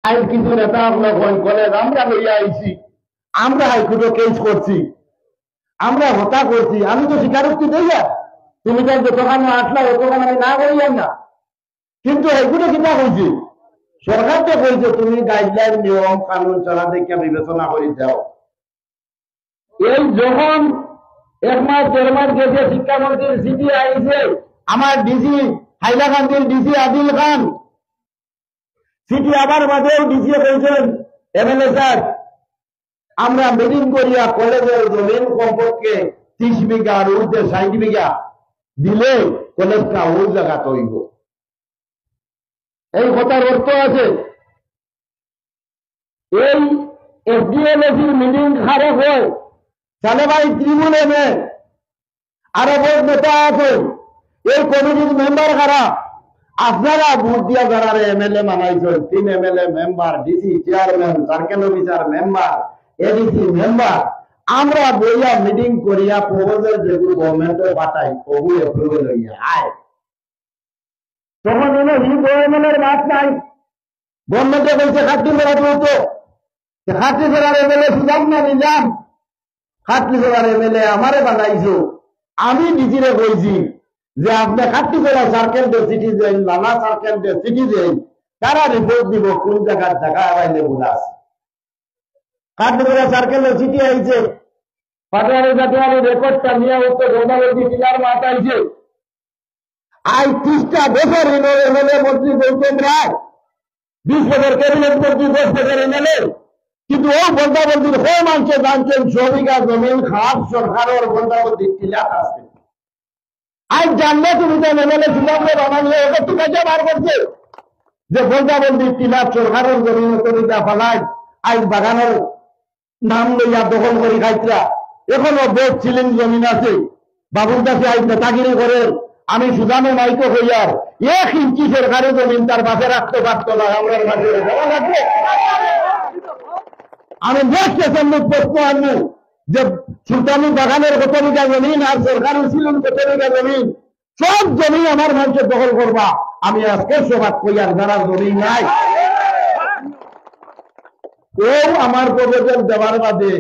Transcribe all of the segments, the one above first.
আজ কিছু নেতা আপনার কলেজ আমরা লইয়া আইছি, আমরা হাইকোর্টে কেস করছি, আমরা হত্যা করছি, আমি তো স্বীকারোক্তি দেইয়া তুমি তো যতখানে আসলা অতখানে আমি না করিলাম না, কিন্তু হাইকোর্টে কিনা কইছি সরকার তো কইছে তুমি গাইডলাইন নিয়ম কানুন চলা দেখে বিবেচনা করে দাও। এই যখন 1 মাস 1.5 মাস গেছে শিক্ষামন্ত্রীর চিঠি আইছে, আমার ডিসি হাইলাকান্দির ডিসি আদিল খান চিঠি আবার বাদেও ডিসি কইছেন এমএলএ স্যার আমরা মিটিং করিয়া কলেজের জমিন কমপক্ষে 30 বিঘা আর উর্ধে 60 বিঘা দিলে কলেজটা ওই জায়গা তৈব। এই কথার অর্থ আছে এই এসডিএলএসির মিটিং খারাপ হয় তাহলে ভাই তৃণমূলে নেই আরো বহুত নেতা আছে, এই কমিটির মেম্বার খারাপ, আপনারা ভোট দিয়া যারা এমএলএ বানাইছেন 3 MLA member, DC chairman, circle officer member, ADC member, আমরা বইয়া মিটিং করিয়া প্রপোজাল যেগুলো গভর্নমেন্টে পাঠাই ওগুলো অ্যাপ্রুভাল হইয়া আয়, তখন এনে গভর্নমেন্টের মাঠ নাই। গভর্নমেন্টে বলছে খাটনি বেড়া তো খাটনি বেড়ার এমএলএ সুদাম না নিজাম, খাটনি বেড়ার এমএলএ আমারে বানাইছো, আমি ডিজিরে কইছি যে আপনি খাটনি বেড়া সার্কেল ডে সিটিজেন নানা সার্কেল ডে সিটিজেন তারা রিপোর্ট দিব কোন জায়গার জায়গা অ্যাভেলেবল আছে। খাটনি সার্কেল সিটি আইছে, পাটোয়ারি জাতীয় রেকর্ডটা নিয়ে উঠতে গোদাবরী টিলার মাঠ আইছে। আজ 30টা বছর এমএলএ মন্ত্রী গৌতম রায়, 20 বছর ক্যাবিনেট মন্ত্রী, 10 বছর এমএলএ, কিন্তু ও বন্দাবন্দির হয়ে মানুষে জানছেন 100 বিঘা জমিন খাস সরকারের বন্দাবন্দির টিলা আছে। আজ জানলে তুমি তো এমএলএ ছিলাম বানালে ওকে তো কাজে বার করছে যে বন্দাবন্দির টিলা সরকারের জমিন তরিকা ফেলায় আজ বাগানের নাম লইয়া দখল করি খাইতরা, এখনো বেশ ছিলেন জমিন আছে বাবুর কাছে আজ নেতাগিরি করে। আমি সুদামে নাইকো হইয়ার 1 ইঞ্চি সরকারের জমিন তার বাসে রাখতে পারত না, আমরা মাঝে দেওয়া লাগবে। আমি নেক্সট অ্যাসেম্বলির প্রশ্ন আনবো যে সুলতানি বাগানের কত বিঘা জমিন আর সরকারের ছিলেন কত বিঘা জমিন, সব জমি আমার মানুষের দখল করবা। আমি আজকে সবাদ কইয়ার যারা জমি নাই ও আমার প্রবেশন দেওয়ার বাদে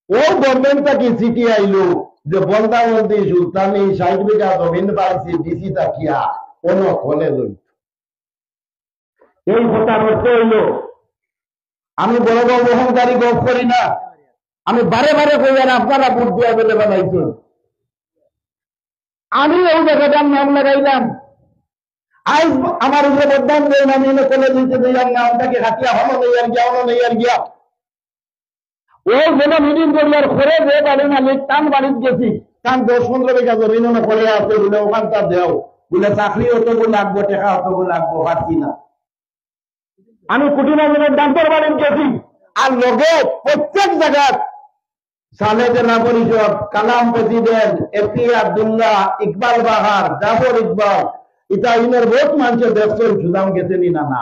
ও গভর্নমেন্টটা কি চিঠি আইলো যে বন্দাবন্দি সুলতানি 60 বিঘা জমিন পাইছি ডিসি তাকিয়া কোন খলে লই। এই কথার অর্থ হইল আমি বড় বড় অহংকারী গপ করি না, আমি বারে বারে কইয়ার আপনারা ভোট দিয়া বেলে বানাইছেন, আমি ওই জায়গাটার নাম লাগাইলাম। আজ আমার উপরে বদনাম দেন, আমি এনে কলে দিতে দিলাম না, ওটাকে হাতিয়া হলো নেই আর গিয়া, হলো নেই আর গিয়া। ওই যেন মিটিং করিয়ার করে যে বাড়ি মালিক টান বাড়িতে গেছি, টান 10-15 বিঘা জমিন করে আছে বলে ওখানটা দেও বলে চাকরি অতগুলো লাগবো, টাকা অতগুলো লাগবো, পারছি না। আমি কুটিনাজনের ডাক্তার বাড়িতে গেছি আর লগে প্রত্যেক জায়গায় সালে জেলা পরিষদ, কালাম প্রেসিডেন্ট, এপি আব্দুল্লাহ, ইকবাল বাহার, জাফর ইকবাল, এটা ইনের বহুত মানুষের দেখছেন সুদাম গেছেনি না না,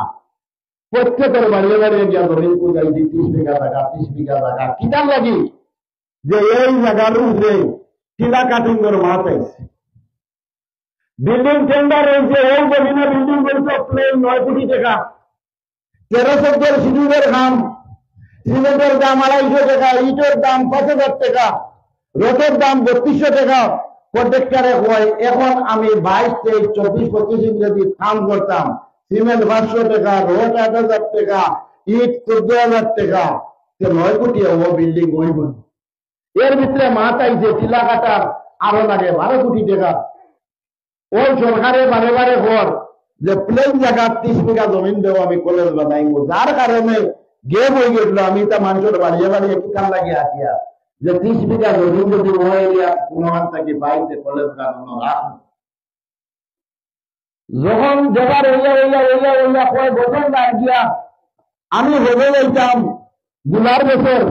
প্রত্যেকের বাড়িয়ে বাড়িয়ে গিয়া জমিন কুদাইছি 30 বিঘা টাকা 30 বিঘা টাকা কিটার লাগি যে এই জায়গার উপরে টিলা কাটিংয়ের মাছ আইছে, বিল্ডিং টেন্ডার হয়েছে, ওই জমিনে বিল্ডিং করেছে প্লেন 9 কোটি টাকা, 13-14 সিডিউলের দাম, সিমেন্টের দাম 250 টাকা, ইটের দাম 5,000 টাকা, রথের দাম 3200 টাকা প্রত্যেকটারে হয়। এখন আমি 22, 23, 24, 25 ইংরেজি কাম করতাম, সিমেন্ট 500 টাকা, রথ 8,000 টাকা, ইট 14,000 টাকা, 9 কোটি ও বিল্ডিং হইব। এর ভিতরে মাছ আইছে টিলা কাটার আরো লাগে 12 কোটি টাকা। ওই সরকারে বারে বারে ঘর যে প্লেন জায়গা 30 বিঘা জমিন দেবো আমি কলেজ বানাইবো, যার কারণে গেম হয়ে গেছিল। আমি তা মানুষের বাড়িয়ে বাড়িয়ে কিতাব লাগিয়ে হাতিয়া যে 30 বিঘা জমিন যদি কোনমান থাকি বাড়িতে কলেজ বানানো রাখ। যখন জেগার হইয়া কয় বছর লাগিয়া আমি হেবে যাইতাম বুলার বছর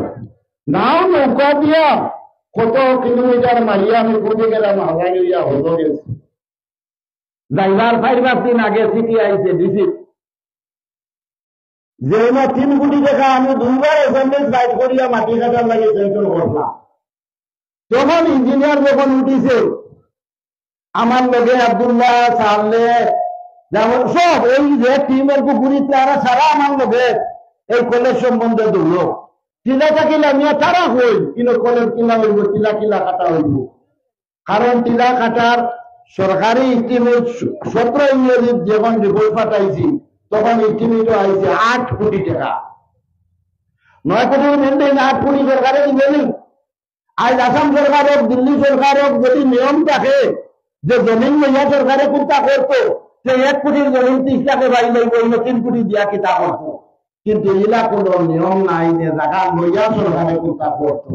নাও নৌকা দিয়া কত কিলোমিটার মারিয়া আমি কোথায় গেলাম হাজার হইয়া হলো গেছি। যাইবার 5 দিন আগে চিঠি আইছে ডিসি যে 3 কোটি টাকা আমি 2বার অ্যাসেম্বলি সাইড করিয়া মাটি কাটার লাগে সেন্ট্রাল করলাম। তখন ইঞ্জিনিয়ার যখন উঠিছে আমার লগে আব্দুল্লাহ সামনে যেমন সব এই যে টিমের পুকুরিতে আর সারা আমার লগে এই কলেজ সম্বন্ধে দৌড় টিলা থাকিলে আমি তারা হই কিন্তু কলেজ কিলা হইব টিলা কিলা কাটা হইব কারণ টিলা কাটার সরকারি ইস্টিমেট 17 ইংরেজির যখন রিপোর্ট পাঠাইছি তখন ইস্টিমেটও আইছে 8 কোটি টাকা 9 কোটির বিল্ডিং 8 কোটি সরকারে দিবেনি আজ আসাম সরকার হোক দিল্লি সরকার হোক যদি নিয়ম থাকে যে জমিন লইয়া সরকারে কোনটা করতো যে 1 কোটির জমিন 30 লাখে বাড়ি লইব 3 কোটি দিয়া কিতা করতো কিন্তু এলা কোনো নিয়ম নাই যে জায়গা লইয়া সরকারে কোনটা করতো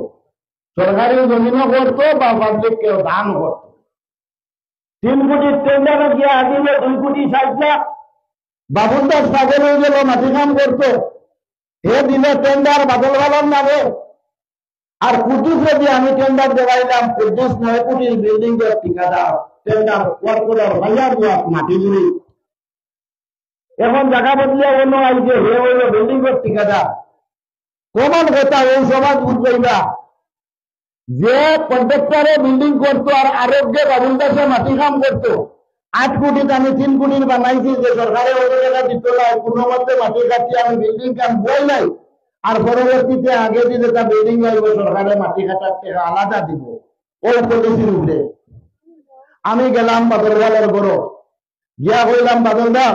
সরকারি জমিনও করতো বা পাবলিক কেউ দান করতো 3 কোটির টেন্ডারে গিয়া দিলে 2 কোটি 60 লাখ বাবুল দাস পাগল হয়ে গেল মাটি কাম করতো হে দিলে টেন্ডার বাদল বালন নামে আর কুদ্দুসে দিয়ে আমি টেন্ডার দেওয়াইলাম কুদ্দুস 9 কোটির বিল্ডিং এর ঠিকাদার টেন্ডার ওয়ার্কার হাজার লাখ মাটি জুড়ি এখন জায়গা বদলে অন্য আইছে হে হইল বিল্ডিং এর ঠিকাদার কমন কথা এই সমাজ বুঝবাইবা যে কন্ট্রাক্টরে বিল্ডিং করতো আর আরোগ্যে বাবুল দাসে মাটি কাম করতো 8 কোটিতে আমি 3 কোটির বানাইছি যে সরকারে ওই টাকা দিত না কোনো মতে মাটি কাটি আমি বিল্ডিং কাম বই নাই আর পরবর্তীতে আগে দিলে তা বিল্ডিং আইব সরকারে মাটি কাটার টাকা আলাদা দিব ওই পলিসির উপরে আমি গেলাম বাদলওয়ালার বড় গিয়া কইলাম বাদল দা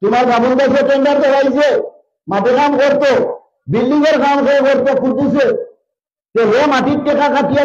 তোমার বাবুল দাসে টেন্ডার দেওয়াইছে মাটি কাম করতো বিল্ডিং এর কাম করতো কুদ্দুসে হে মাটির টাকা কাটিয়া